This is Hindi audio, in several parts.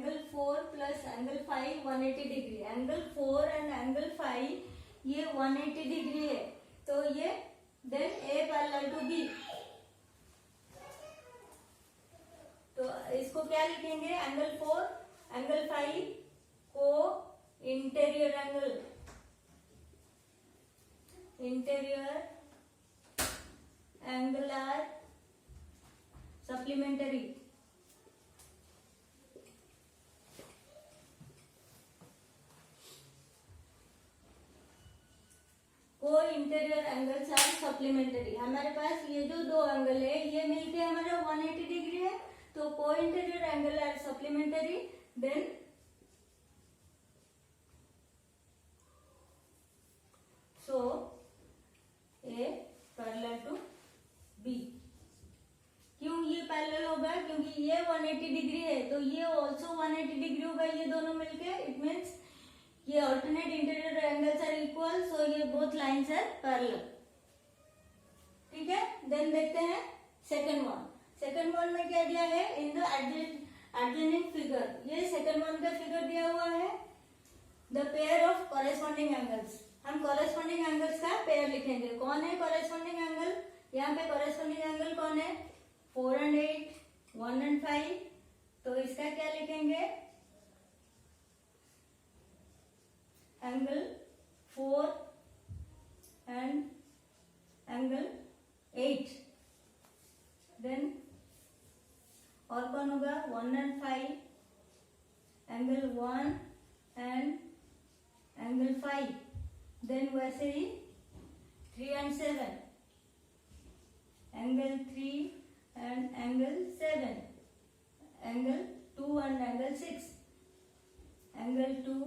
Angle 4 plus angle 5 180 degree, angle 4 and angle 5 ये 180 डिग्री है, तो ये then A parallel to B, तो इसको क्या लिखेंगे, angle 4 angle 5 co-interior angle, interior angle are supplementary, co-interior angles are supplementary. हमारे पास ये जो दो एंगल है ये मिलके हमारा 180 डिग्री है, तो co-interior angle are supplementary, then so A parallel to B. क्यों ये पैरेलल होगा, क्योंकि ये 180 डिग्री है तो ये ऑल्सो 180 डिग्री होगा, ये दोनों मिलके, इट मीन्स ये alternate interior angles are equal, so ये बोथ लाइंस आर पैरेलल। ठीक है, देन देखते हैं सेकंड वन। सेकंड वन में क्या दिया है, इन द एडजॉइनिंग फिगर, ये सेकंड वन का फिगर दिया हुआ है, the pair of corresponding angles. हम कॉरेस्पॉन्डिंग एंगल्स का पेयर लिखेंगे। कौन है कॉरेस्पॉन्डिंग एंगल, यहाँ पे कॉरेस्पॉन्डिंग एंगल कौन है, 4 and 8, 1 and 5, तो इसका क्या लिखेंगे, एंगल 4 एंड एंगल 8, देन और कौन होगा, 1 and 5, angle 1 and angle 5, then वैसे ही 3 and 7, angle 3 and angle 7, angle 2 and angle 6, angle 2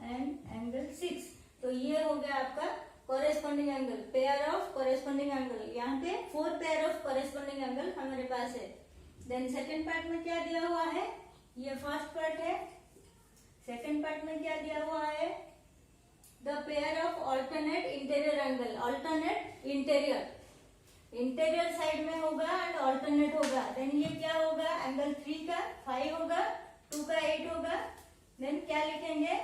and angle 6, तो ये हो गया आपका corresponding angle, pair of corresponding angle. यहाँ पे 4 पेयर ऑफ कॉरेस्पॉन्डिंग एंगल हमारे पास है। देन सेकंड पार्ट में क्या दिया हुआ है, ये फर्स्ट पार्ट है, सेकंड पार्ट में क्या दिया हुआ है, the pair of alternate interior angle, alternate interior, interior side में होगा एंड ऑल्टरनेट होगा, देन ये क्या होगा, एंगल 3 का 5 होगा, 2 का 8 होगा, देन क्या लिखेंगे,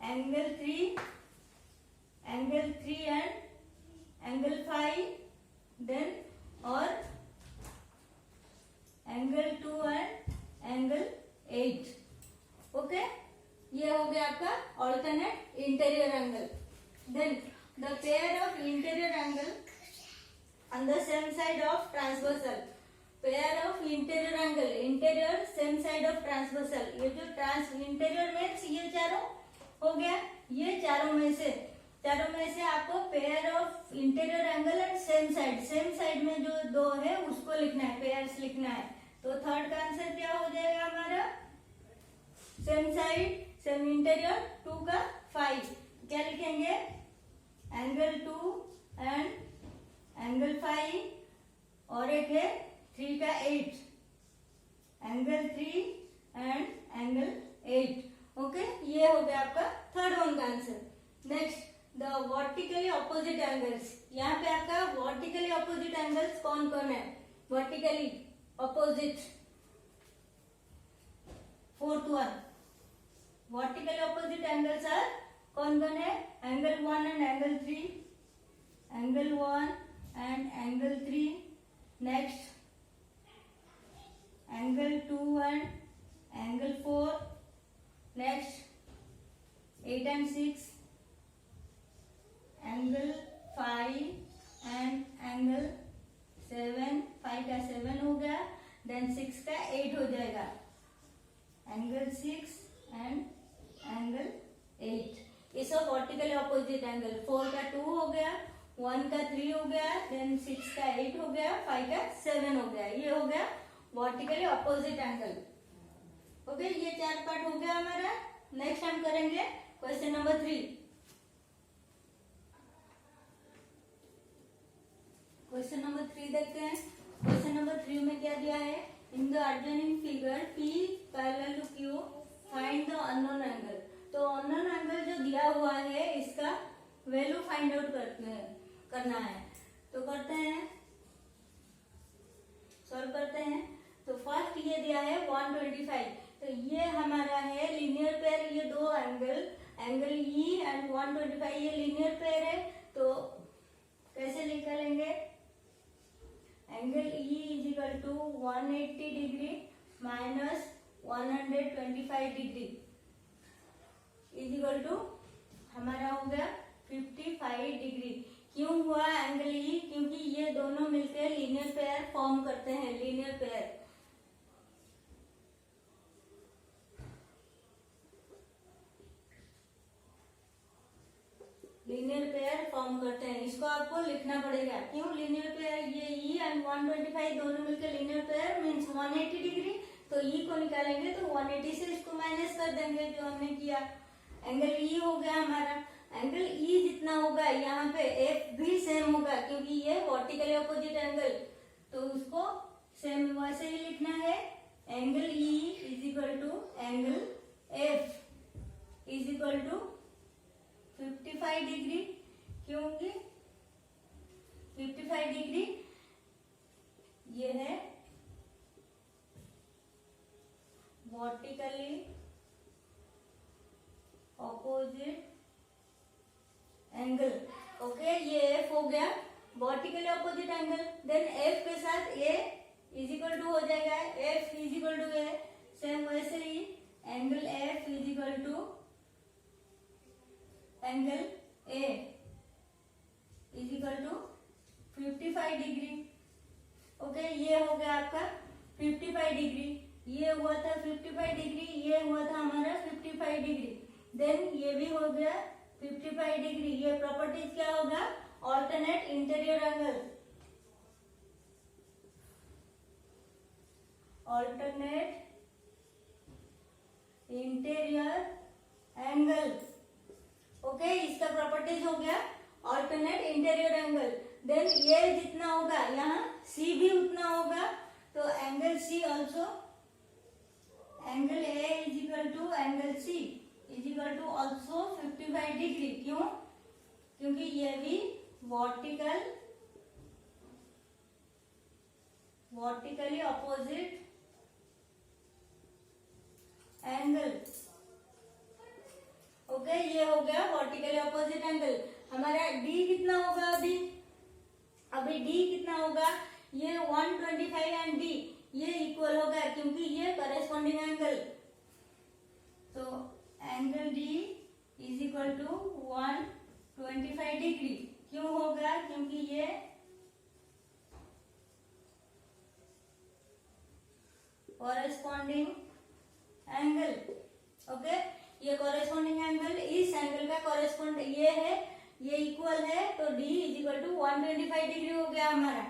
एंगल 3 एंड एंगल 5, देन और एंगल 2 एंड एंगल 8। ओके, ये हो गया आपका alternate interior angle. Then the pair of interior angle on the same side of transversal, pair of interior angle, interior same side of transversal, ये जो इंटीरियर में ये चारों हो गया, ये चारों में से आपको pair of interior angle and same side में जो दो है उसको लिखना है, पेयर्स लिखना है। तो थर्ड का आंसर क्या हो जाएगा हमारा, सेम साइड सेम इंटीरियर 2 का 5, क्या लिखेंगे, एंगल 2 एंड एंगल 5, और एक है 3 का 8, एंगल 3 एंड एंगल 8। ओके, ये हो गया आपका थर्ड वन का answer. Next the vertically opposite angles, यहाँ पे आपका वर्टिकली ऑपोजिट एंगल्स कौन कौन है, vertically opposite, fourth one, vertically opposite angles are कौन कौन है, angle 1 and angle 3, angle 1 and angle 3, next angle 2 and angle 4, next 8 and 6, angle 5 and angle 7, 5 का 7 हो गया, then 6 का 8 हो जाएगा, angle 6 and angle 8, ये सब वर्टिकली ऑपोजिट एंगल। 4 का 2 हो गया, 1 का 3 हो गया, देन 6 का 8 हो गया, 5 का 7 हो गया, ये हो गया वर्टिकली ऑपोजिट एंगल। ओके, ये 4 पार्ट हो गया हमारा। नेक्स्ट हम करेंगे क्वेश्चन नंबर 3। क्वेश्चन नंबर 3 देखते हैं। क्वेश्चन नंबर 3 में क्या दिया है, in the adjoining figure P parallel to Q find the unknown angle. तो अननोन एंगल जो दिया हुआ है इसका वैल्यू फाइंड आउट करना है, तो करते हैं, सॉल्व करते हैं। तो फर्स्ट ये दिया है 125, तो ये हमारा है लीनियर पेयर, ये दो एंगल ई एंड 125 ये लीनियर पेयर है। तो कैसे निकालेंगे? Angle E is equal to 180 degree minus 125 degree is equal to हमारा हो गया 55 डिग्री। क्यों हुआ एंगल ई? क्योंकि ये दोनों मिलकर लीनियर पेयर फॉर्म करते हैं, linear pair. Linear pair form करते हैं, इसको आपको लिखना पड़ेगा। क्यों लीनियर पेयर? ये ई एंड 125 दोनों मिलकर लीनियर पेयर मीन्स 180 डिग्री। तो ई को निकालेंगे तो 180 से इसको माइनस कर देंगे जो हमने किया। एंगल ई हो गया हमारा। एंगल ई जितना होगा यहाँ पे एफ भी सेम होगा क्योंकि ये वर्टिकली अपोजिट एंगल, तो उसको सेम वैसे ही लिखना है। Angle E is equal to angle F is equal to 55 degree. क्योंकि 55 डिग्री ये है वर्टिकली ऑपोजिट एंगल। ओके, ये एफ हो गया vertically opposite angle. Then F के साथ ए इज इक्वल टू हो जाएगा F is equal to A, same वैसे ही angle F is equal to angle A is equal to 55 degree. Okay, ये हो गया आपका 55 डिग्री, ये हुआ था 55 डिग्री, ये हुआ था हमारा 55 डिग्री। देन ये भी हो गया 55 डिग्री। ये प्रॉपर्टीज क्या होगा? Alternate interior angle, alternate interior angle. Okay, इसका प्रॉपर्टीज हो गया ऑल्टरनेट इंटीरियर एंगल। देन ये जितना होगा यहाँ सी भी उतना होगा, तो angle C also angle A is equal to angle C is equal to also 55 degree. क्यों? क्योंकि ये भी वर्टिकली ऑपोजिट एंगल। ओके, ये हो गया वर्टिकली ऑपोजिट एंगल। हमारा डी कितना होगा? अभी डी कितना होगा? ये 125 एंड डी ये इक्वल होगा क्योंकि ये करेस्पॉन्डिंग एंगल। तो angle D is equal to 125 degree. क्यों होगा? क्योंकि ये कॉरेस्पॉन्डिंग एंगल। ओके, ये कॉरेस्पॉन्डिंग एंगल इस एंगल का कॉरेस्पॉन्ड ये है, ये इक्वल है, तो D is equal to 125 degree हो गया हमारा।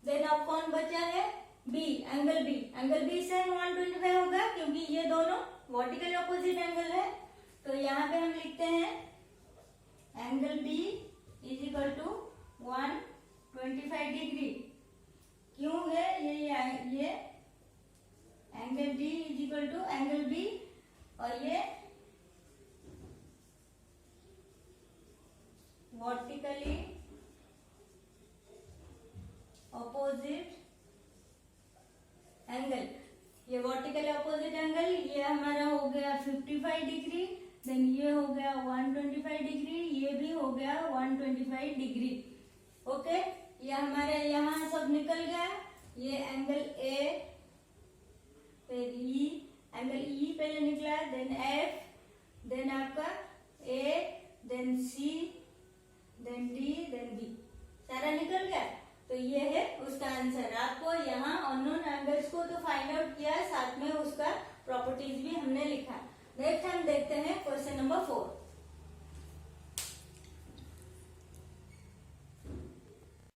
देन अब कौन बचा है? B, angle B। Angle B से 125 होगा क्योंकि ये दोनों वर्टिकली ऑपोजिट एंगल है। तो यहाँ पे हम लिखते हैं angle B is equal to 125 degree. क्यों है? ये angle D is equal to angle B और ये वर्टिकली ऑपोजिट एंगल। ये वर्टिकली ऑपोजिट एंगल ये हमारा हो गया 55 डिग्री। देन ये हो गया 125 डिग्री, ये भी हो गया 125 डिग्री। ओके, ये हमारे यहाँ सब निकल गया। ये एंगल ए, फिर ई, एंगल ई पहले निकला, देन एफ, देन आपका ए, देन सी, देन डी, देन बी, सारा निकल गया। तो ये है उसका आंसर। आपको यहाँ अननोन एंगल्स को तो फाइंड आउट किया, साथ में उसका प्रॉपर्टीज भी हमने लिखा। नेक्स्ट हम देखते हैं क्वेश्चन नंबर 4।